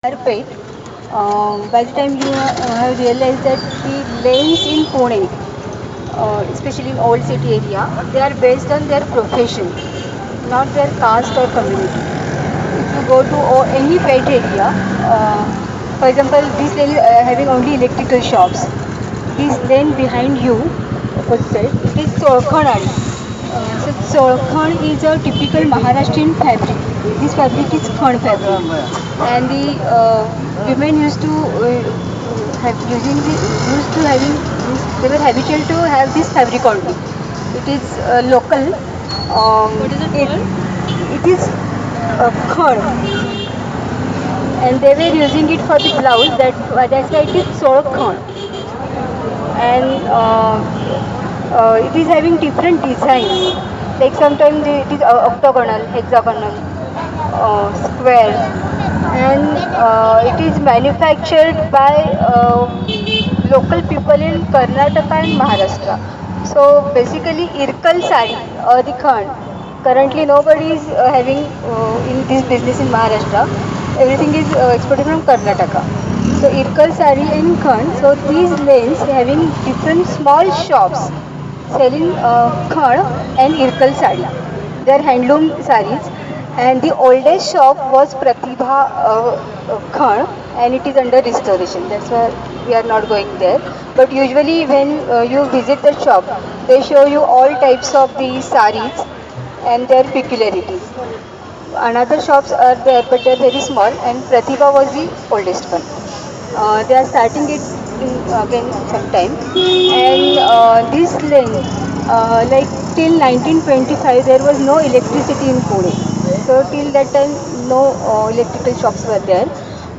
Pet, by the time you have realized that the lanes in Pune, especially in old city area, they are based on their profession, not their caste or community. If you go to any pet area, for example, this lane is having only electrical shops. This lane behind you, opposite, it is Solkhanadi. So Solkhan is a typical Maharashtrian fabric. This fabric is Khan fabric, and the women used to have using the used to having this, they were habitual to have this fabric only. It is local. What is it It called? it is Khan, and they were using it for the blouse. That's why it is Solkhan, and it is having different designs. Like sometimes it is octagonal, hexagonal, square, and it is manufactured by local people in Karnataka and Maharashtra. So basically, Irkal sari or the Khan. Currently, nobody is having in this business in Maharashtra. Everything is exported from Karnataka. So Irkal sari and Khan. So these lanes having different small shops selling Khan and Irkal sari. They are handloom saris, and the oldest shop was Pratibha Khan, and it is under restoration. That's why we are not going there. But usually, when you visit the shop, they show you all types of the saris and their peculiarities. Another shops are there, but they are very small, and Pratibha was the oldest one. They are starting it in, again sometime, and this lane, like till 1925, there was no electricity in Pune. So till that time, no electrical shops were there.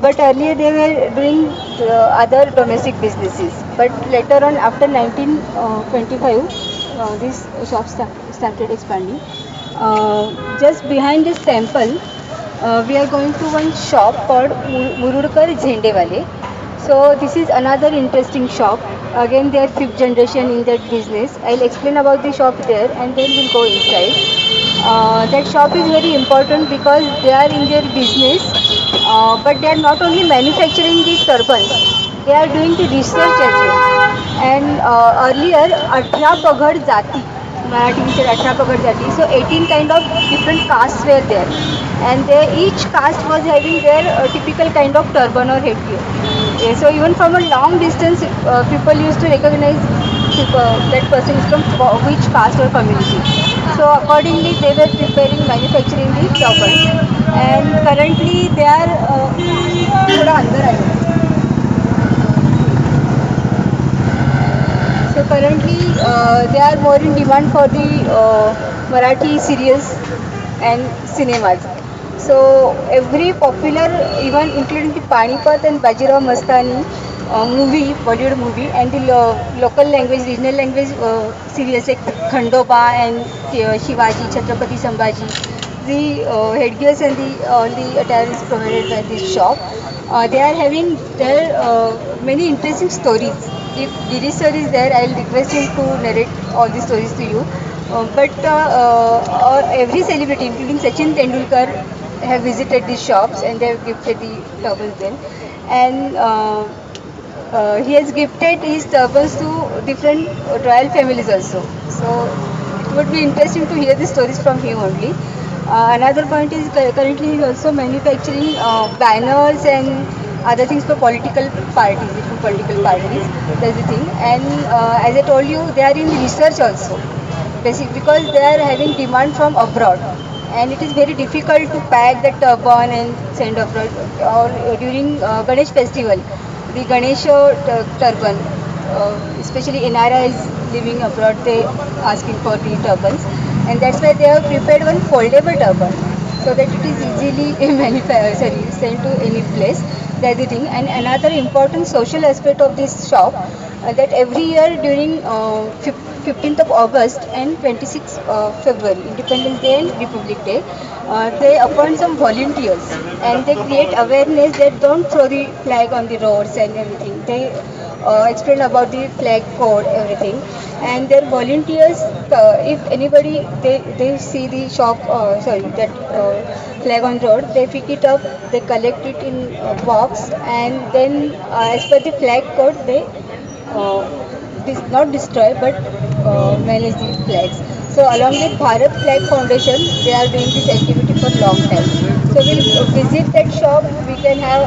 But earlier they were doing other domestic businesses. But later on, after 1925, these shops started expanding. Just behind this temple, we are going to one shop called Murudkar Jhendewale. So this is another interesting shop. Again, they are fifth generation in that business. I'll explain about the shop there, and then we'll go inside. That shop is very important because they are in their business, but they are not only manufacturing the turbans, they are doing the research as well. And earlier, 18 Pagad Jati, Marathi we said 18 Pagad Jati, so 18 kind of different castes were there. And they, each caste was having their typical kind of turban or headgear. Yeah, so even from a long distance, people used to recognize that person is from which caste or community. So accordingly, they were preparing manufacturing the turbans, and currently they are थोड़ा अंदर आए. So currently, they are more in demand for the Marathi serials and cinemas. So every popular, even including the Panipat and Bajirao Mastani movie, Bollywood movie, and the local language, regional language serials like Khandoba and Shivaji, Chhatrapati Sambhaji, the headgears and the all the attire is provided by this shop. They are having their many interesting stories. If Girish sir is there, I'll request him to narrate all the stories to you. But every celebrity, including Sachin Tendulkar, have visited these shops and they have gifted the turbans then. And he has gifted his turbans to different royal families also. So it would be interesting to hear the stories from him only. Another point is currently he is also manufacturing banners and other things for political parties, different political parties. That's the thing. And as I told you, they are in research also. Basic because they are having demand from abroad, and it is very difficult to pack the turban and send abroad. Or during Ganesh festival, the Ganesha turban, especially NRIs living abroad, they asking for the turbans, and that's why they have prepared one foldable turban so that it is easily sent to any place. That's the thing. And another important social aspect of this shop, that every year during 15th of August and 26th February, Independence Day and Republic Day, they appoint some volunteers and they create awareness that don't throw the flag on the roads and everything. They explain about the flag code, everything. And their volunteers, if anybody they see the shop, sorry, that flag on road, they pick it up, they collect it in a box, and then as per the flag code, they not destroy but manage the flags. So along with Bharat Flag Foundation, they are doing this activity for long time. So we'll visit that shop. We can have